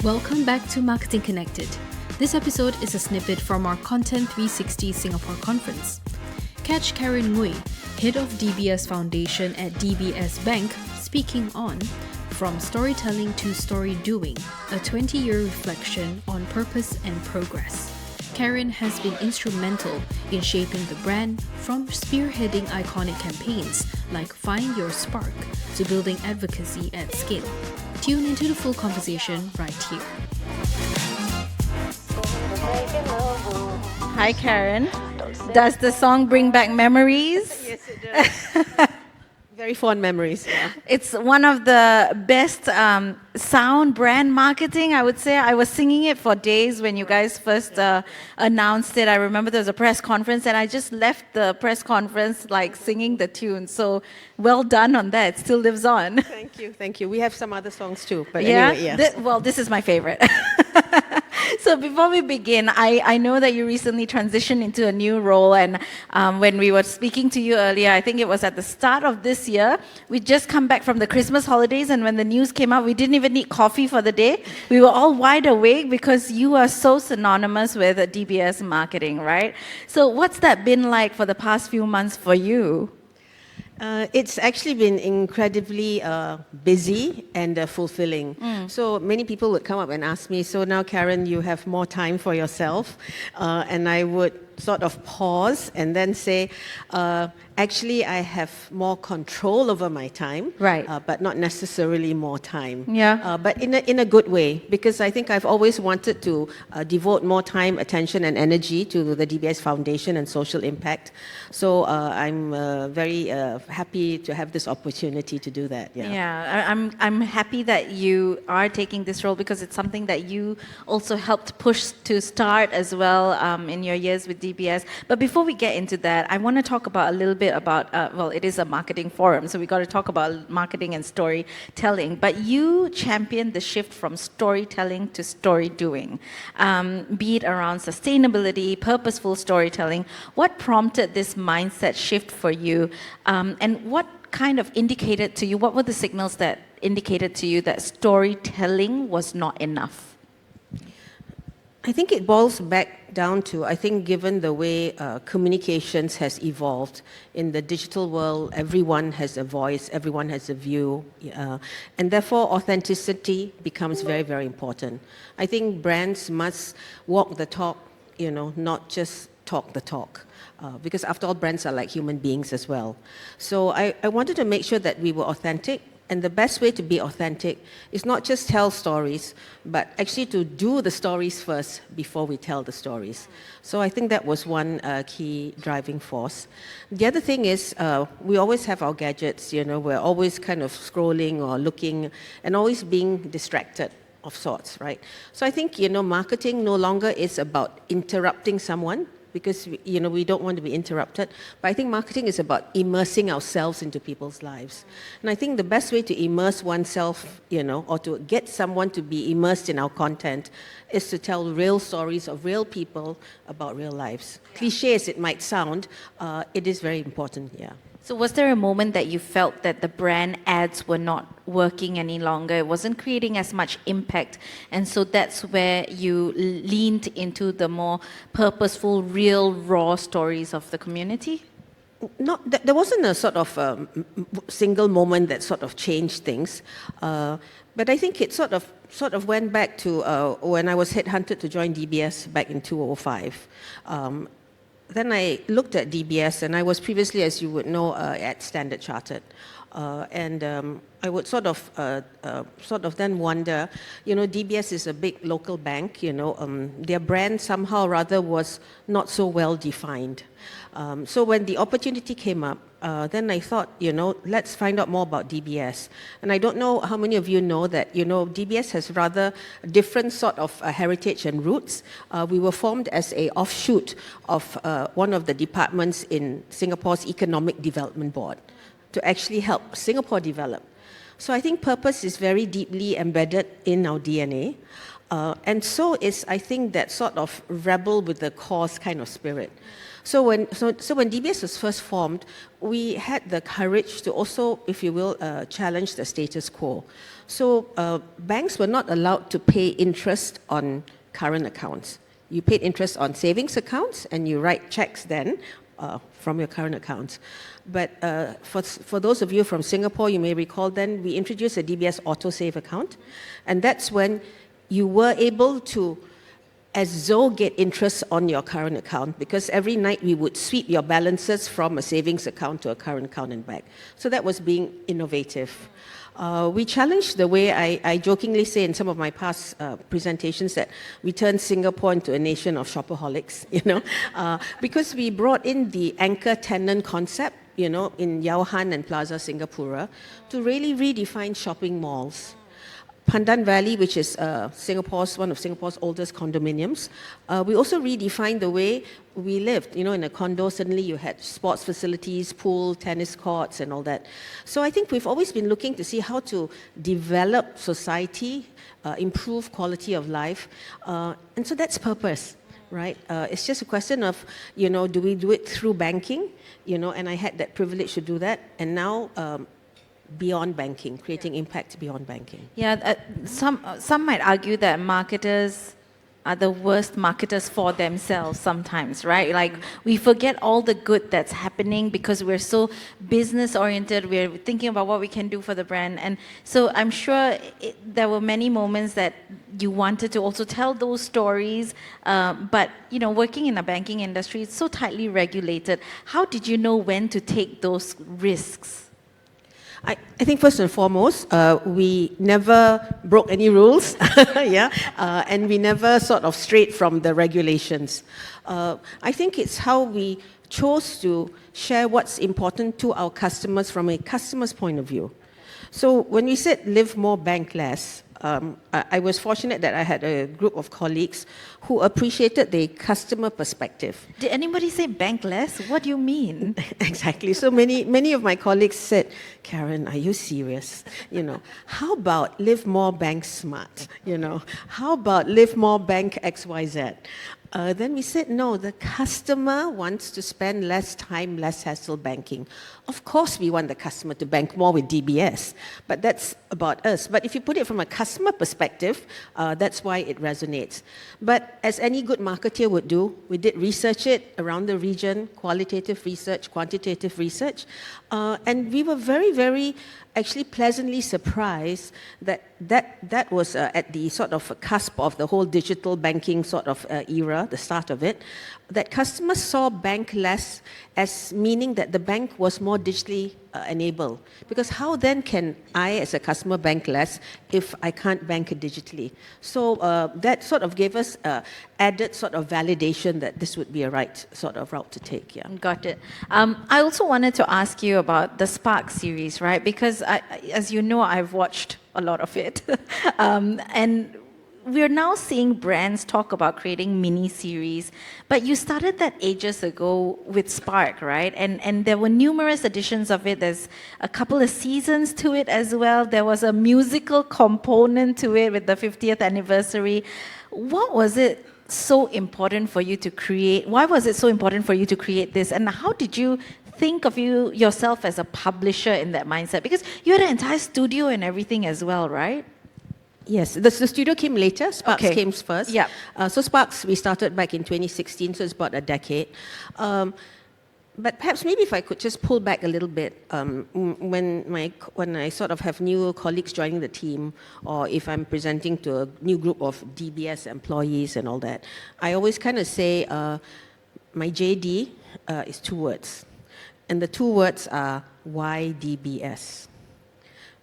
Welcome back to Marketing Connected. This episode is a snippet from our Content360 Singapore conference. Catch Karen Ngui, head of DBS Foundation at DBS Bank, speaking on From Storytelling to Story Doing, a 20-year reflection on purpose and progress. Karen has been instrumental in shaping the brand from spearheading iconic campaigns like Find Your Spark to building advocacy at scale. Tune into the full conversation right here. Hi, Karen. Does the song bring back memories? Yes, it does. Very fond memories. Yeah. It's one of the best sound brand marketing, I would say. I was singing it for days when you guys first announced it. I remember there was a press conference and I just left the press conference like singing the tune. So well done on that. It still lives on. Thank you. We have some other songs too. But anyway, yes. This is my favorite. So before we begin, I know that you recently transitioned into a new role, and when we were speaking to you earlier, I think it was at the start of this year, we just come back from the Christmas holidays, and when the news came out, we didn't even need coffee for the day. We were all wide awake because you are so synonymous with DBS marketing, right? So what's that been like for the past few months for you? It's actually been incredibly busy and fulfilling. So many people would come up and ask me, so now Karen, you have more time for yourself? And I would sort of pause and then say, actually I have more control over my time, right? But not necessarily more time. Yeah. But in a good way, because I think I've always wanted to devote more time, attention and energy to the DBS Foundation and social impact. So I'm very happy to have this opportunity to do that. Yeah, I'm happy that you are taking this role because it's something that you also helped push to start as well in your years with DBS. But before we get into that, I want to talk about a little bit about, it is a marketing forum, so we got to talk about marketing and storytelling. But you championed the shift from storytelling to story doing, be it around sustainability, purposeful storytelling. What prompted this mindset shift for you, and what kind of indicated to you, what were the signals that indicated to you that storytelling was not enough? I think it boils back down to, I think given the way communications has evolved in the digital world, everyone has a voice, everyone has a view, and therefore authenticity becomes very, very important. I think brands must walk the talk, not just talk the talk. Because after all, brands are like human beings as well. So I wanted to make sure that we were authentic. And the best way to be authentic is not just tell stories, but actually to do the stories first before we tell the stories. So I think that was one key driving force. The other thing is we always have our gadgets, we're always kind of scrolling or looking and always being distracted of sorts, right? So I think, marketing no longer is about interrupting someone, because we don't want to be interrupted. But I think marketing is about immersing ourselves into people's lives. And I think the best way to immerse oneself, or to get someone to be immersed in our content is to tell real stories of real people about real lives. Cliché as it might sound, it is very important, yeah. So was there a moment that you felt that the brand ads were not working any longer? It wasn't creating as much impact. And so that's where you leaned into the more purposeful, real, raw stories of the community? There wasn't a sort of single moment that sort of changed things. But I think it sort of went back to when I was headhunted to join DBS back in 2005. Then I looked at DBS, and I was previously, as you would know, at Standard Chartered. And I would sort of then wonder, DBS is a big local bank, their brand somehow rather was not so well defined. So when the opportunity came up, then I thought, let's find out more about DBS. And I don't know how many of you know that, DBS has rather different sort of heritage and roots. We were formed as an offshoot of one of the departments in Singapore's Economic Development Board to actually help Singapore develop. So I think purpose is very deeply embedded in our DNA. And so is, I think, that sort of rebel with the cause kind of spirit. So when DBS was first formed, we had the courage to also, if you will, challenge the status quo. So banks were not allowed to pay interest on current accounts. You paid interest on savings accounts, and you write checks then from your current accounts. But for those of you from Singapore, you may recall then we introduced a DBS auto-save account, and that's when you were able to, as though, get interest on your current account, because every night we would sweep your balances from a savings account to a current account and back. So that was being innovative. We challenged the way I jokingly say in some of my past presentations that we turned Singapore into a nation of shopaholics, because we brought in the anchor tenant concept, in Yau Han and Plaza Singapura, to really redefine shopping malls. Pandan Valley, which is one of Singapore's oldest condominiums, we also redefined the way we lived. In a condo, suddenly you had sports facilities, pool, tennis courts, and all that. So I think we've always been looking to see how to develop society, improve quality of life, and so that's purpose, right? It's just a question of, do we do it through banking? And I had that privilege to do that, and now beyond banking, creating impact beyond banking. Yeah, some might argue that marketers are the worst marketers for themselves sometimes, right? Like, we forget all the good that's happening because we're so business oriented, we're thinking about what we can do for the brand. And so I'm sure there were many moments that you wanted to also tell those stories, but working in the banking industry, it's so tightly regulated. How did you know when to take those risks? I think first and foremost, we never broke any rules, and we never sort of strayed from the regulations. I think it's how we chose to share what's important to our customers from a customer's point of view. So when we said live more, bank less, I was fortunate that I had a group of colleagues who appreciated the customer perspective. Did anybody say bank less? What do you mean? Exactly. So many of my colleagues said, Karen, are you serious? How about live more, bank smart? How about live more, bank XYZ? Then we said, no, the customer wants to spend less time, less hassle banking. Of course, we want the customer to bank more with DBS, but that's about us. But if you put it from a customer perspective, that's why it resonates. But as any good marketer would do, we did research it around the region, qualitative research, quantitative research, and we were very, very actually pleasantly surprised that was at the sort of cusp of the whole digital banking sort of era, the start of it, that customers saw bank less as meaning that the bank was more digitally enabled. Because how then can I, as a customer, bank less if I can't bank digitally? So that sort of gave us added sort of validation that this would be a right sort of route to take. Yeah. Got it. I also wanted to ask you about the Spark series, right? Because as you know, I've watched a lot of it. And we're now seeing brands talk about creating mini-series, but you started that ages ago with Spark, right? And there were numerous editions of it. There's a couple of seasons to it as well. There was a musical component to it with the 50th anniversary. What was it so important for you to create? Why was it so important for you to create this? And how did you think of yourself as a publisher in that mindset? Because you had an entire studio and everything as well, right? Yes, the studio came later. Sparks came first. Yeah. So Sparks, we started back in 2016, so it's about a decade. But perhaps maybe if I could just pull back a little bit, when I sort of have new colleagues joining the team, or if I'm presenting to a new group of DBS employees and all that, I always kind of say my JD is 2 words. And the 2 words are why DBS?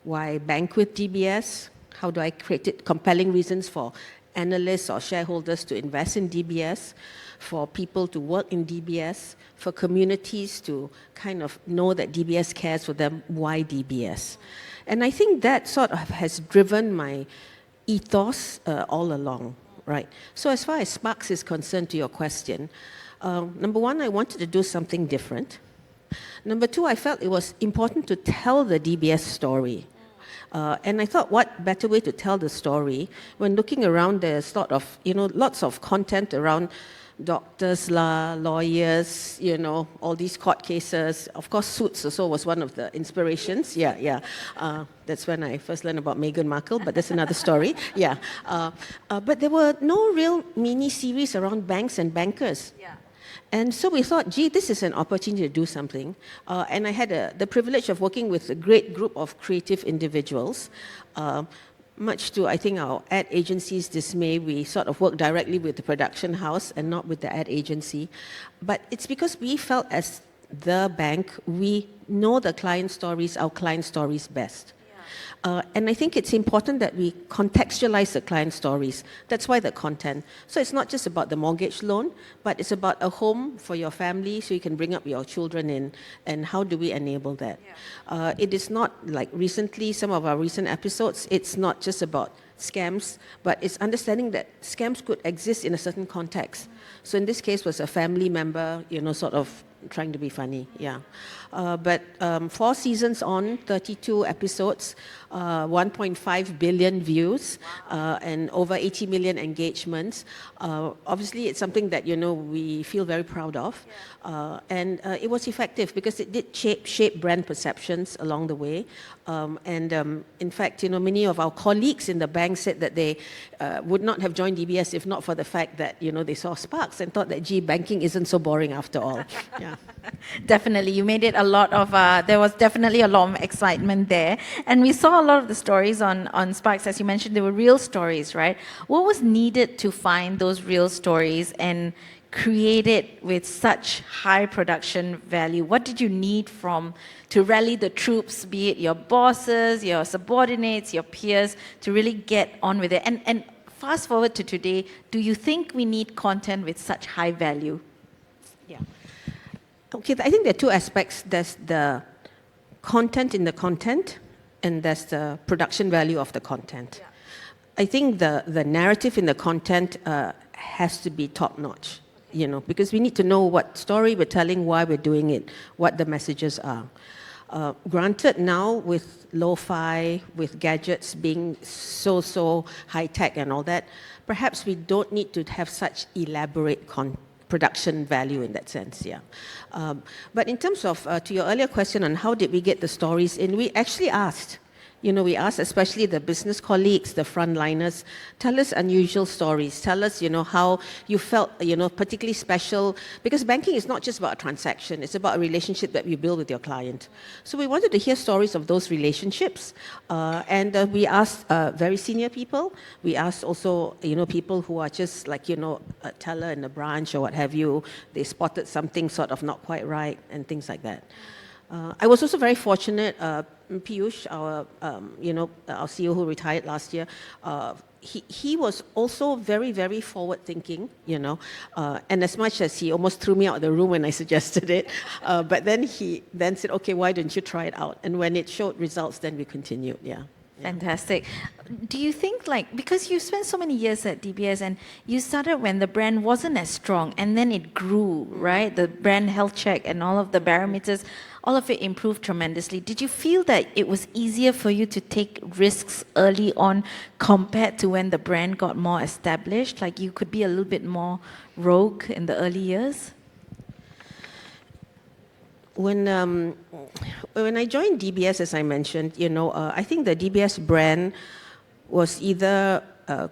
Why bank with DBS? How do I create compelling reasons for analysts or shareholders to invest in DBS, for people to work in DBS, for communities to kind of know that DBS cares for them? Why DBS? And I think that sort of has driven my ethos all along, right? So as far as Sparks is concerned, to your question, number one, I wanted to do something different. Number two, I felt it was important to tell the DBS story. And I thought, what better way to tell the story when looking around, there's lots of content around doctors, lawyers, all these court cases. Of course, Suits also was one of the inspirations. Yeah. That's when I first learned about Meghan Markle, but that's another story. Yeah. But there were no real mini-series around banks and bankers. Yeah. And so we thought, gee, this is an opportunity to do something. And I had the privilege of working with a great group of creative individuals. Much to, I think, our ad agency's dismay, we sort of worked directly with the production house and not with the ad agency. But it's because we felt as the bank, we know the client stories, our client stories best. And I think it's important that we contextualize the client stories. That's why the content. So it's not just about the mortgage loan, but it's about a home for your family so you can bring up your children in. And how do we enable that? It is not like recently, some of our recent episodes, it's not just about scams, but it's understanding that scams could exist in a certain context. So in this case was a family member, sort of trying to be funny, yeah. But 4 seasons on, 32 episodes, 1.5 billion views, and over 80 million engagements. Obviously, it's something that, we feel very proud of. And it was effective because it did shape brand perceptions along the way. In fact, many of our colleagues in the bank said that they would not have joined DBS if not for the fact that, they saw sparks and thought that, gee, banking isn't so boring after all. Yeah. Definitely, you made it a lot of, there was definitely a lot of excitement there. And we saw a lot of the stories on Sparks, as you mentioned, they were real stories, right? What was needed to find those real stories and create it with such high production value? What did you need to rally the troops, be it your bosses, your subordinates, your peers, to really get on with it? And fast forward to today, do you think we need content with such high value? Yeah. Okay, I think there are 2 aspects. There's the content in the content, and there's the production value of the content. Yeah. I think the narrative in the content has to be top-notch, because we need to know what story we're telling, why we're doing it, what the messages are. Granted, now with lo-fi, with gadgets being so high-tech and all that, perhaps we don't need to have such elaborate production value in that sense, yeah. But in terms of, to your earlier question on how did we get the stories in, we actually asked. We asked especially the business colleagues, the frontliners, tell us unusual stories. Tell us, how you felt, particularly special. Because banking is not just about a transaction. It's about a relationship that you build with your client. So we wanted to hear stories of those relationships. And we asked very senior people. We asked also, people who are just like, a teller in a branch or what have you. They spotted something sort of not quite right and things like that. I was also very fortunate. Piyush, our CEO who retired last year, he was also very, very forward-thinking, and as much as he almost threw me out of the room when I suggested it, but then he then said, okay, why don't you try it out? And when it showed results, then we continued, yeah. Fantastic. Do you think, because you spent so many years at DBS and you started when the brand wasn't as strong and then it grew, right? The brand health check and all of the barometers, all of it improved tremendously. Did you feel that it was easier for you to take risks early on compared to when the brand got more established? Like you could be a little bit more rogue in the early years? When I joined DBS, as I mentioned, I think the DBS brand was either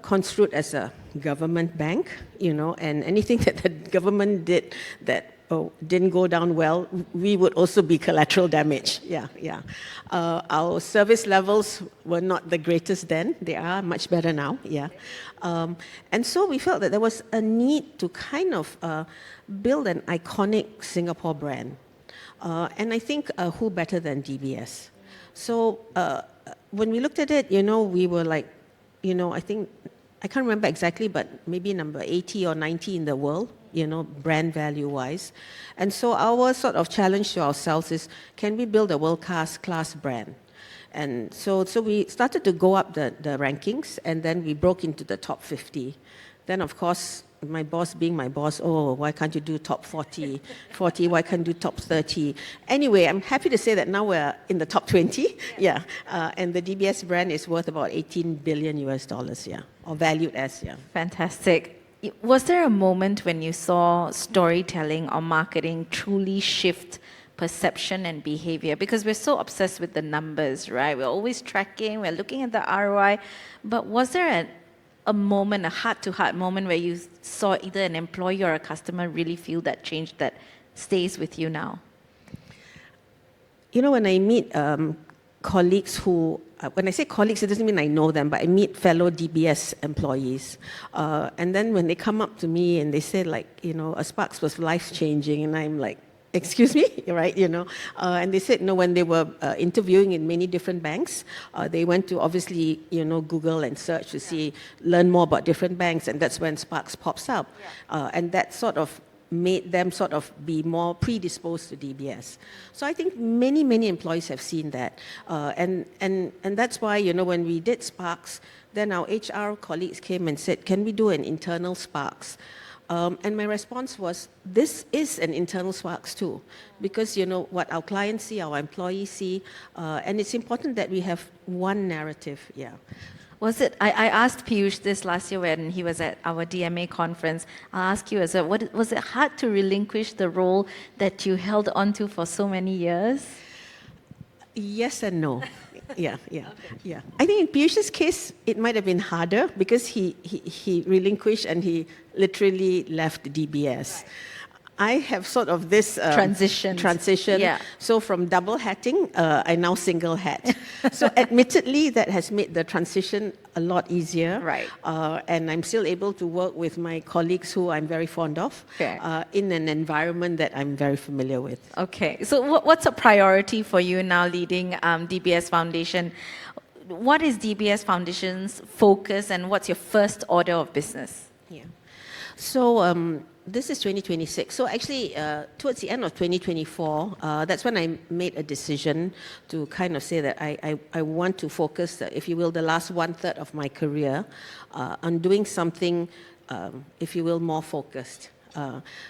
construed as a government bank, and anything that the government did that didn't go down well, we would also be collateral damage. Yeah. Our service levels were not the greatest then. They are much better now, yeah. And so we felt that there was a need to kind of build an iconic Singapore brand. And I think who better than DBS? So when we looked at it, we were like, I think, I can't remember exactly, but maybe number 80 or 90 in the world, brand value-wise. And so our sort of challenge to ourselves is, can we build a world-class brand? And so we started to go up the rankings, and then we broke into the top 50. Then, of course, my boss being my boss, why can't you do top 40? Why can't you do top 30? Anyway, I'm happy to say that now we're in the top 20, yeah. And the DBS brand is worth about $18 billion, yeah, or valued as, yeah. Fantastic. Was there a moment when you saw storytelling or marketing truly shift perception and behavior? Because we're so obsessed with the numbers, right? We're always tracking, we're looking at the ROI. But was there a moment, a heart-to-heart moment where you saw either an employee or a customer really feel that change that stays with you now? You know, when I meet colleagues who, when I say colleagues, it doesn't mean I know them, but I meet fellow DBS employees. And then when they come up to me and they say, like, you know, a Sparks was life-changing, and I'm like, excuse me, right, you know. And they said, no, when they were interviewing in many different banks, they went to obviously, you know, Google and search to learn more about different banks, and that's when Sparks pops up. And that sort of made them sort of be more predisposed to DBS. So I think many, many employees have seen that. And that's why, you know, when we did Sparks, then our HR colleagues came and said, can we do an internal Sparks? And my response was, this is an internal Sparks too, because, you know, what our clients see, our employees see, and it's important that we have one narrative, Was it, I asked Piyush this last year when he was at our DMA conference. I'll ask you as well, was it hard to relinquish the role that you held onto for so many years? Yes and no. Yeah. I think in Piyush's case, it might have been harder because he relinquished and he literally left DBS. Right. I have sort of this transition. Yeah. So from double hatting, I now single hat. So admittedly, that has made the transition a lot easier. Right. And I'm still able to work with my colleagues who I'm very fond of in an environment that I'm very familiar with. Okay. So what's a priority for you now leading DBS Foundation? What is DBS Foundation's focus and what's your first order of business? Yeah. So this is 2026. So actually, towards the end of 2024, that's when I made a decision to kind of say that I want to focus, if you will, the last 1/3 of my career on doing something, if you will, more focused.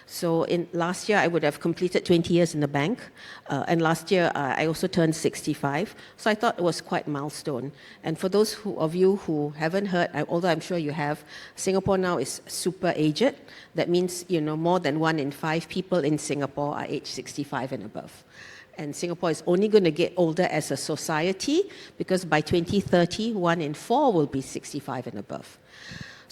So in last year, I would have completed 20 years in the bank. And last year, I also turned 65. So I thought it was quite a milestone. And for those of you who haven't heard, although I'm sure you have, Singapore now is super aged. That means, you know, more than 1 in 5 people in Singapore are aged 65 and above. And Singapore is only going to get older as a society because by 2030, 1 in 4 will be 65 and above.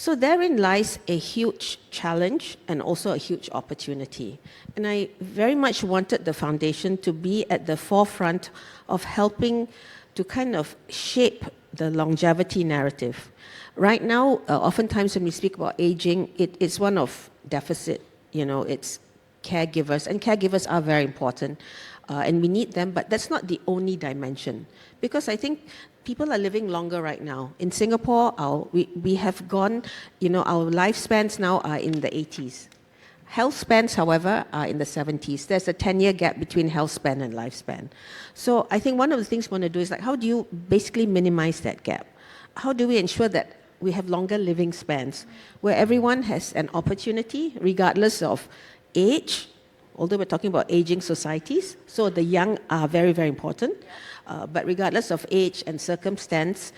So therein lies a huge challenge and also a huge opportunity. And I very much wanted the foundation to be at the forefront of helping to kind of shape the longevity narrative. Right now, oftentimes when we speak about aging, it's one of deficit, you know, it's caregivers, and caregivers are very important, and we need them, but that's not the only dimension. Because I think people are living longer right now. In Singapore, we have gone, you know, our lifespans now are in the 80s. Health spans, however, are in the 70s. There's a 10-year gap between health span and lifespan. So I think one of the things we want to do is, like, how do you basically minimize that gap? How do we ensure that we have longer living spans where everyone has an opportunity, regardless of age, although we're talking about aging societies, so the young are very, very important. But regardless of age and circumstance,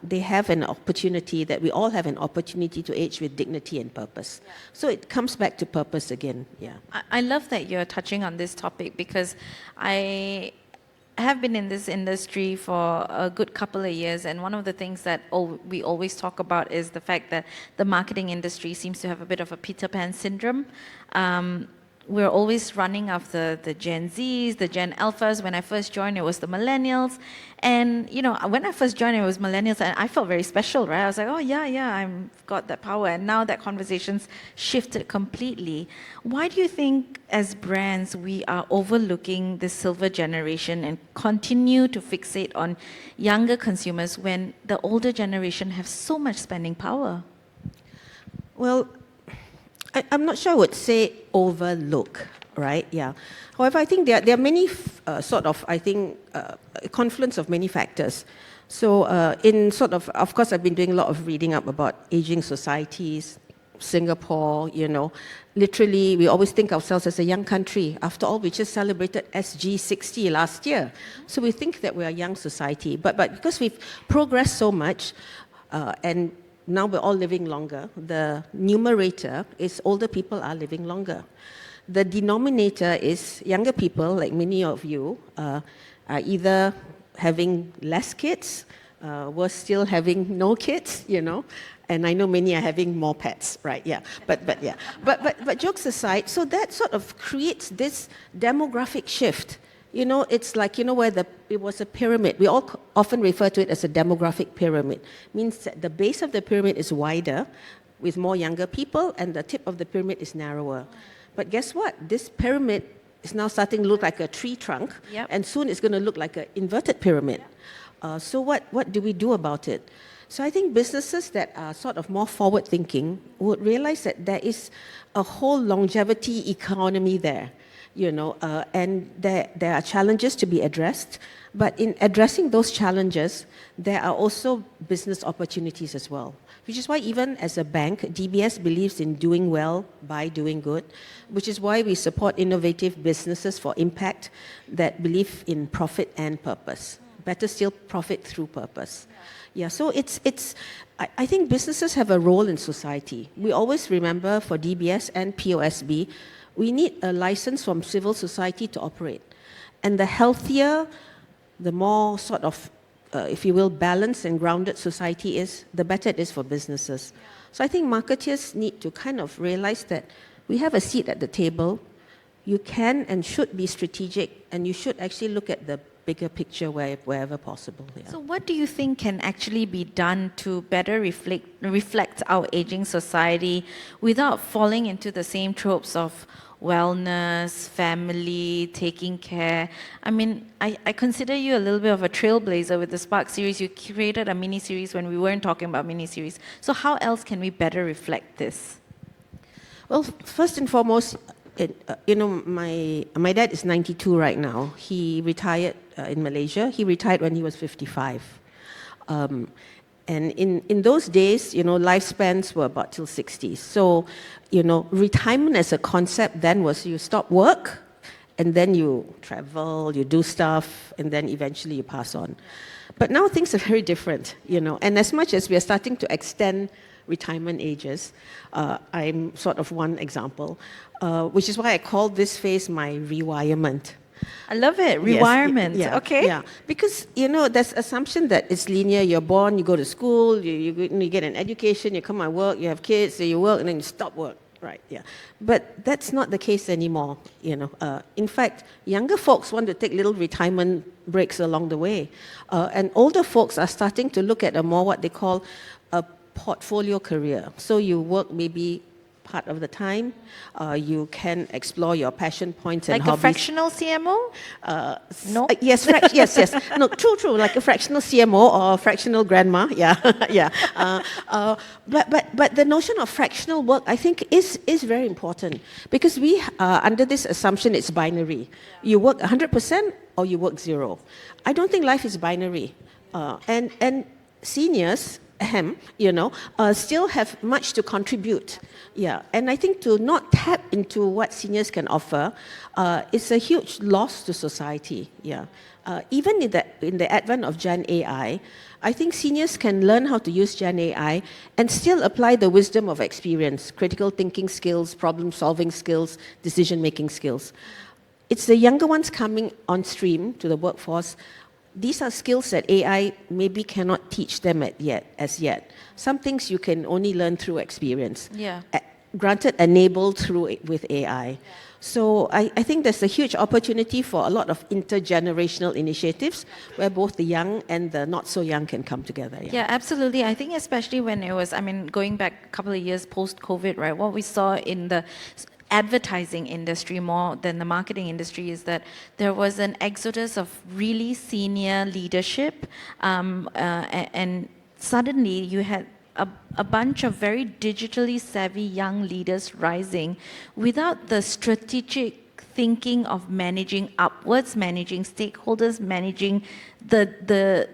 they have an opportunity, that we all have an opportunity to age with dignity and purpose. Yeah. So it comes back to purpose again. Yeah. I love that you're touching on this topic because I have been in this industry for a good couple of years, and one of the things that we always talk about is the fact that the marketing industry seems to have a bit of a Peter Pan syndrome. We're always running after the Gen Zs, the Gen Alphas. When I first joined, it was the millennials. And, you know, when I first joined, it was millennials, and I felt very special, right? I was like, oh, yeah, I've got that power. And now that conversation's shifted completely. Why do you think, as brands, we are overlooking the silver generation and continue to fixate on younger consumers when the older generation have so much spending power? Well, I'm not sure I would say overlook, right? Yeah. However, I think there are many confluence of many factors. So of course, I've been doing a lot of reading up about aging societies, Singapore, you know. Literally, we always think ourselves as a young country. After all, we just celebrated SG60 last year. So we think that we're a young society. But because we've progressed so much, and now we're all living longer. The numerator is older people are living longer. The denominator is younger people, like many of you, are either having less kids, we're still having no kids, and I know many are having more pets, right? Yeah, but jokes aside, so that sort of creates this demographic shift. It's like, where it was a pyramid. We all often refer to it as a demographic pyramid. Means that the base of the pyramid is wider with more younger people and the tip of the pyramid is narrower. But guess what? This pyramid is now starting to look like a tree trunk, Yep. and soon it's going to look like an inverted pyramid. So what do we do about it? So I think businesses that are sort of more forward-thinking would realize that there is a whole longevity economy there. And there are challenges to be addressed, but in addressing those challenges, there are also business opportunities as well, which is why even as a bank, DBS believes in doing well by doing good, which is why we support innovative businesses for impact that believe in profit and purpose. Better still, profit through purpose. Yeah, so I think businesses have a role in society. We always remember for DBS and POSB, we need a license from civil society to operate. And the healthier, the more sort of, if you will, balanced and grounded society is, the better it is for businesses. So I think marketeers need to kind of realize that we have a seat at the table. You can and should be strategic, and you should actually look at the bigger picture wherever possible. Yeah. So what do you think can actually be done to better reflect our aging society without falling into the same tropes of wellness, family, taking care? I mean, I consider you a little bit of a trailblazer with the Spark series. You created a mini-series when we weren't talking about mini-series. So how else can we better reflect this? Well, first and foremost, my dad is 92 right now. He retired in Malaysia. He retired when he was 55. And in those days, lifespans were about till 60. So, retirement as a concept then was you stop work, and then you travel, you do stuff, and then eventually you pass on. But now things are very different, and as much as we are starting to extend retirement ages, I'm sort of one example, which is why I call this phase my rewirement. I love it. Rewirement. Yes, okay. Yeah, because there's assumption that it's linear. You're born, you go to school, you get an education, you come and work, you have kids, so you work, and then you stop work. Right. Yeah. But that's not the case anymore. In fact, younger folks want to take little retirement breaks along the way, and older folks are starting to look at a more what they call a portfolio career. So you work maybe part of the time, you can explore your passion points and like hobbies. a fractional CMO? No? Yes, yes. No, true, like a fractional CMO or a fractional grandma, yeah, yeah. But the notion of fractional work, I think, is very important, because we are under this assumption it's binary. You work 100% or you work 0. I don't think life is binary. And seniors, still have much to contribute. Yeah, and I think to not tap into what seniors can offer is a huge loss to society. Yeah, even in the advent of Gen AI, I think seniors can learn how to use Gen AI and still apply the wisdom of experience, critical thinking skills, problem-solving skills, decision-making skills. It's the younger ones coming on stream to the workforce. These are skills that AI maybe cannot teach them as yet. Some things you can only learn through experience. Yeah. Granted, enabled with AI. Yeah. So I think there's a huge opportunity for a lot of intergenerational initiatives where both the young and the not so young can come together. Yeah, absolutely. I think especially when it was, going back a couple of years post-COVID, right, what we saw in the advertising industry more than the marketing industry is that there was an exodus of really senior leadership, and suddenly you had a bunch of very digitally savvy young leaders rising without the strategic thinking of managing upwards, managing stakeholders, managing the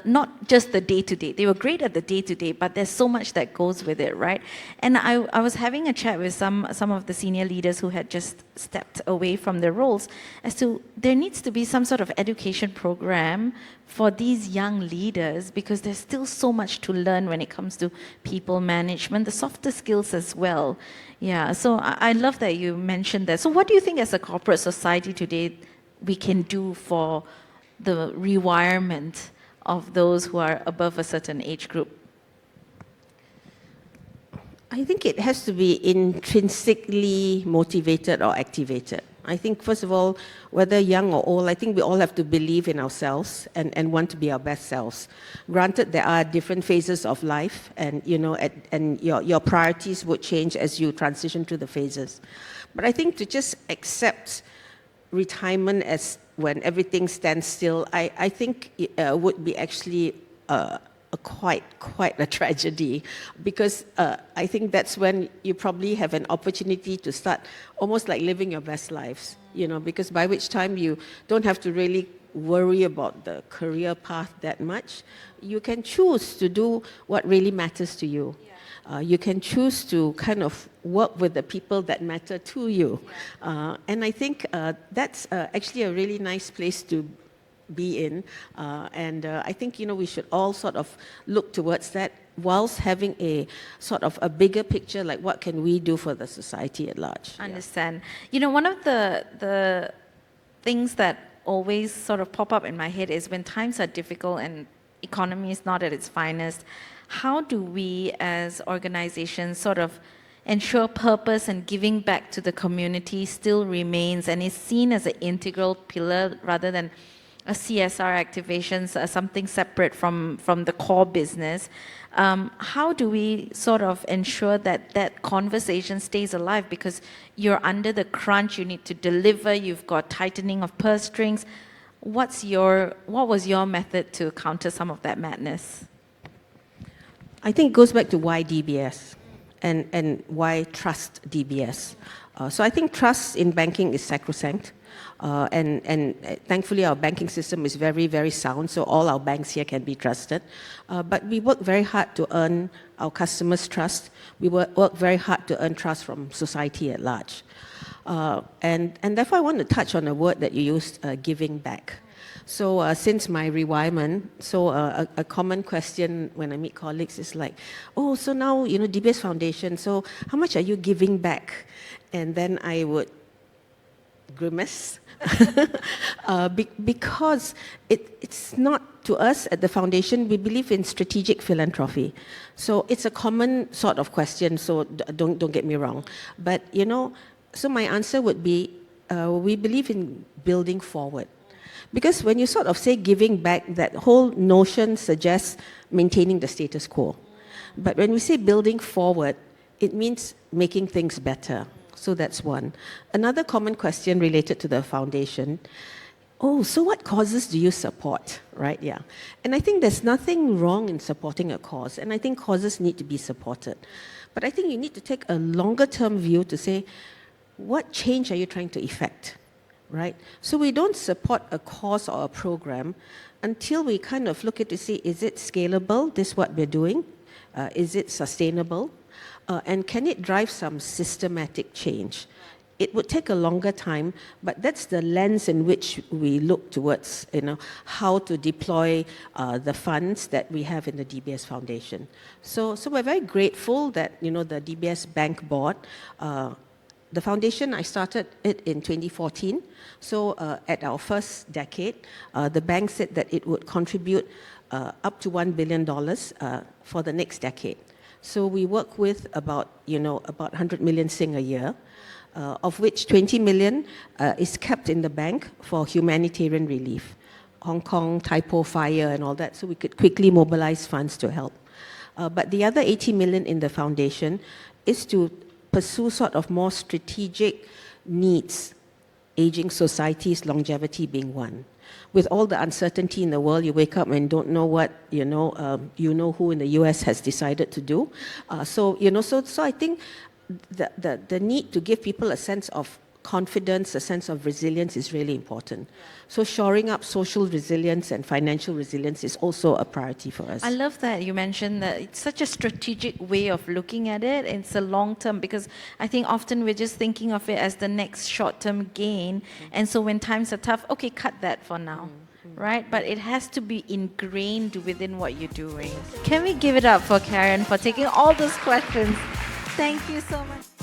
not just the day-to-day. They were great at the day-to-day, but there's so much that goes with it, right? And I was having a chat with some of the senior leaders who had just stepped away from their roles as to there needs to be some sort of education program for these young leaders, because there's still so much to learn when it comes to people management, the softer skills as well. Yeah, so I love that you mentioned that. So what do you think as a corporate society today we can do for the rewirement of those who are above a certain age group? I think it has to be intrinsically motivated or activated. I think, first of all, whether young or old, I think we all have to believe in ourselves and want to be our best selves. Granted, there are different phases of life, and and your priorities would change as you transition to the phases. But I think to just accept retirement as when everything stands still, I think would be actually quite a tragedy, because I think that's when you probably have an opportunity to start almost like living your best lives, because by which time you don't have to really worry about the career path that much. You can choose to do what really matters to you. You can choose to kind of work with the people that matter to you. And I think that's actually a really nice place to be in, and I think we should all sort of look towards that, whilst having a sort of a bigger picture, like what can we do for the society at large. Understand. One of the things that always sort of pop up in my head is when times are difficult and economy is not at its finest, how do we as organizations sort of ensure purpose and giving back to the community still remains and is seen as an integral pillar rather than a CSR activations, something separate from the core business? How do we sort of ensure that that conversation stays alive? Because you're under the crunch, you need to deliver, you've got tightening of purse strings. What was your method to counter some of that madness? I think it goes back to why DBS and why trust DBS. So I think trust in banking is sacrosanct. And thankfully our banking system is very, very sound, so all our banks here can be trusted. But we work very hard to earn our customers' trust. We work very hard to earn trust from society at large. And therefore I want to touch on a word that you used, giving back. So since my retirement, a common question when I meet colleagues is like, oh, so now, DBS Foundation, so how much are you giving back? And then I would grimace because it's not, to us at the foundation, we believe in strategic philanthropy. So it's a common sort of question, so don't get me wrong. But, so my answer would be, we believe in building forward. Because when you sort of say giving back, that whole notion suggests maintaining the status quo. But when we say building forward, it means making things better. So that's one. Another common question related to the foundation, oh, so what causes do you support, right? Yeah. And I think there's nothing wrong in supporting a cause, and I think causes need to be supported. But I think you need to take a longer term view to say, what change are you trying to effect, right? So we don't support a cause or a program until we kind of look at to see, is it scalable, this what we're doing? Is it sustainable? And can it drive some systematic change? It would take a longer time, but that's the lens in which we look towards, how to deploy the funds that we have in the DBS Foundation. So we're very grateful that, the DBS Bank Board, the foundation, I started it in 2014. So at our first decade, the bank said that it would contribute up to $1 billion for the next decade. So we work with about 100 million Sing a year, of which 20 million is kept in the bank for humanitarian relief, Hong Kong, Taipo fire and all that, so we could quickly mobilize funds to help. But the other 80 million in the foundation is to pursue sort of more strategic needs, aging societies, longevity being one. With all the uncertainty in the world, you wake up and don't know what, who in the US has decided to do. So I think the need to give people a sense of confidence, a sense of resilience is really important. So shoring up social resilience and financial resilience is also a priority for us. I love that you mentioned that it's such a strategic way of looking at it. It's a long term, because I think often we're just thinking of it as the next short term gain. And so when times are tough, okay, cut that for now. Right? But it has to be ingrained within what you're doing. Can we give it up for Karen for taking all those questions? Thank you so much.